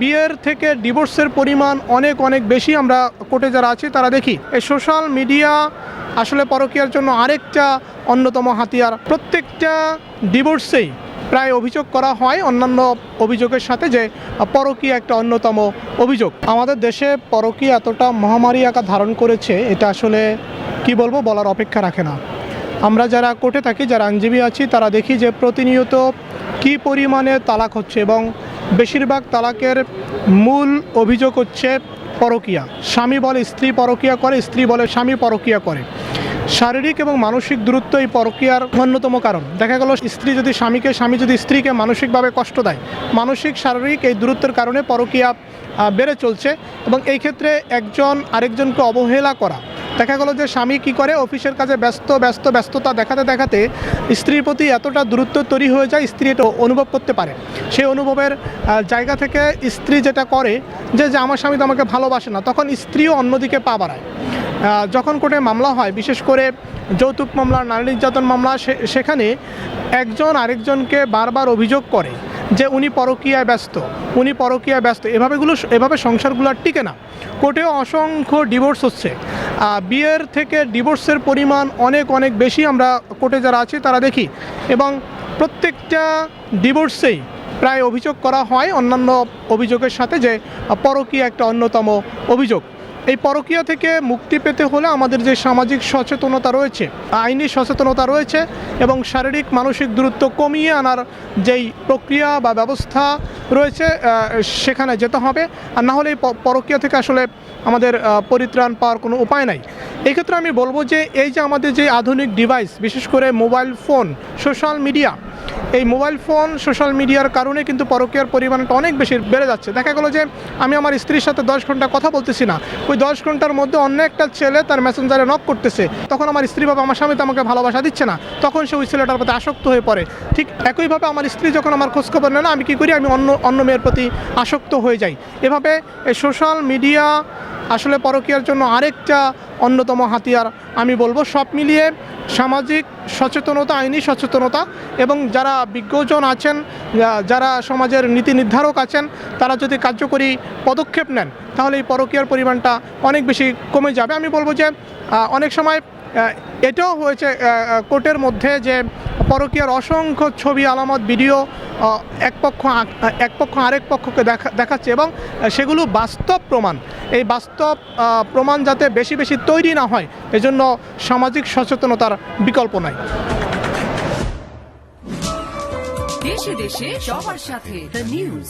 বিয়ের থেকে ডিভোর্সের পরিমাণ অনেক বেশি আমরা কোর্টে যারা আছি তারা দেখি। এই সোশ্যাল মিডিয়া আসলে পরকীয়ার জন্য আরেকটা অন্যতম হাতিয়ার। প্রত্যেকটা ডিভোর্সেই প্রায় অভিযোগ করা হয় অন্যান্য অভিযোগের সাথে যে পরকীয়া একটা অন্যতম অভিযোগ। আমাদের দেশে পরকীয়া এতটা মহামারী আকার ধারণ করেছে, এটা আসলে কি বলবো, বলার অপেক্ষা রাখে না। আমরা যারা কোর্টে থাকি, যারা আইনজীবী আছি, তারা দেখি যে প্রতিনিয়ত কি পরিমাণে তালাক হচ্ছে এবং বেশিরভাগ তালাকের মূল অভিযোগ হচ্ছে পরকীয়া। স্বামী বলে স্ত্রী পরকীয়া করে, স্ত্রী বলে স্বামী পরকীয়া করে। শারীরিক এবং মানসিক দূরত্ব এই পরকীয়ার অন্যতম কারণ। দেখা গেল স্ত্রী যদি স্বামীকে, স্বামী যদি স্ত্রীকে মানসিকভাবে কষ্ট দেয়, মানসিক শারীরিক এই দূরত্বের কারণে পরকীয়া বেড়ে চলছে। এবং এই ক্ষেত্রে একজন আরেকজনকে অবহেলা করা। দেখা গেল যে স্বামী কি করে, অফিসের কাজে ব্যস্ততা দেখাতে স্ত্রীর প্রতি এতটা দূরত্ব তৈরি হয়ে যায়, স্ত্রী এটা অনুভব করতে পারে। সেই অনুভবের জায়গা থেকে স্ত্রী যেটা করে যে আমার স্বামী তো আমাকে ভালোবাসে না, তখন স্ত্রীও অন্যদিকে পা বাড়ায়। যখন কোর্টে মামলা হয়, বিশেষ করে যৌতুক মামলা, নারী নির্যাতন মামলা, সেখানে একজন আরেকজনকে বারবার অভিযোগ করে যে উনি পরকীয়ায় ব্যস্ত। এভাবে সংসারগুলো আর টিকে না। কোর্টেও অসংখ্য ডিভোর্স হচ্ছে। বিয়ের থেকে ডিভোর্সের পরিমাণ অনেক বেশি আমরা কোর্টে যারা আছি তারা দেখি। এবং প্রত্যেকটা ডিভোর্সেই প্রায় অভিযোগ করা হয় অন্যান্য অভিযোগের সাথে যে পরকীয়া একটা অন্যতম অভিযোগ। এই পরকীয়া থেকে মুক্তি পেতে হলে আমাদের যে সামাজিক সচেতনতা রয়েছে, আইনি সচেতনতা রয়েছে এবং শারীরিক মানসিক দূরত্ব কমিয়ে আনার যেই প্রক্রিয়া বা ব্যবস্থা রয়েছে সেখানে যেতে হবে। আর না হলে এই পরকীয়া থেকে আসলে আমাদের পরিত্রাণ পাওয়ার কোনো উপায় নাই। এক্ষেত্রে আমি বলবো যে এই যে আমাদের যে আধুনিক ডিভাইস, বিশেষ করে মোবাইল ফোন, সোশ্যাল মিডিয়া, এই মোবাইল ফোন সোশ্যাল মিডিয়ার কারণে কিন্তু পরকীয়ার পরিমাণটা অনেক বেশি বেড়ে যাচ্ছে। দেখা গেলো যে আমি আমার স্ত্রীর সাথে 10 ঘন্টা কথা বলতেছি না, ওই 10 ঘন্টার মধ্যে অন্য একটা ছেলে তার মেসেঞ্জারে নক করতেছে, তখন আমার স্ত্রী ভাবে আমার স্বামী তো আমাকে ভালোবাসা দিচ্ছে না, তখন সে ওই ছেলেটার প্রতি আসক্ত হয়ে পড়ে। ঠিক একইভাবে আমার স্ত্রী যখন আমার খোঁজখবর নেয় না, আমি কী করি, আমি অন্য মেয়ের প্রতি আসক্ত হয়ে যাই। এভাবে এই সোশ্যাল মিডিয়া আসলে পরকীয়ার জন্য আরেকটা অন্যতম হাতিয়ার আমি বলবো। সব মিলিয়ে সামাজিক সচেতনতা, আইনি সচেতনতা এবং যারা বিজ্ঞজন আছেন, যারা সমাজের নীতি নির্ধারক আছেন, তারা যদি কার্যকরী পদক্ষেপ নেন তাহলে এই পরকীয়ার পরিমাণটা অনেক বেশি কমে যাবে। আমি বলবো যে অনেক সময় এটাও হয়েছে কোর্টের মধ্যে যে পরকীয়ার অসংখ্য ছবি, আলামত, ভিডিও এক পক্ষ আরেক পক্ষকে দেখাচ্ছে এবং সেগুলো বাস্তব প্রমাণ। এই বাস্তব প্রমাণ যাতে বেশি তৈরি না হয়, এজন্য সামাজিক সচেতনতার বিকল্প নাই। দেশে দেশে সবার সাথে দ্য নিউজ।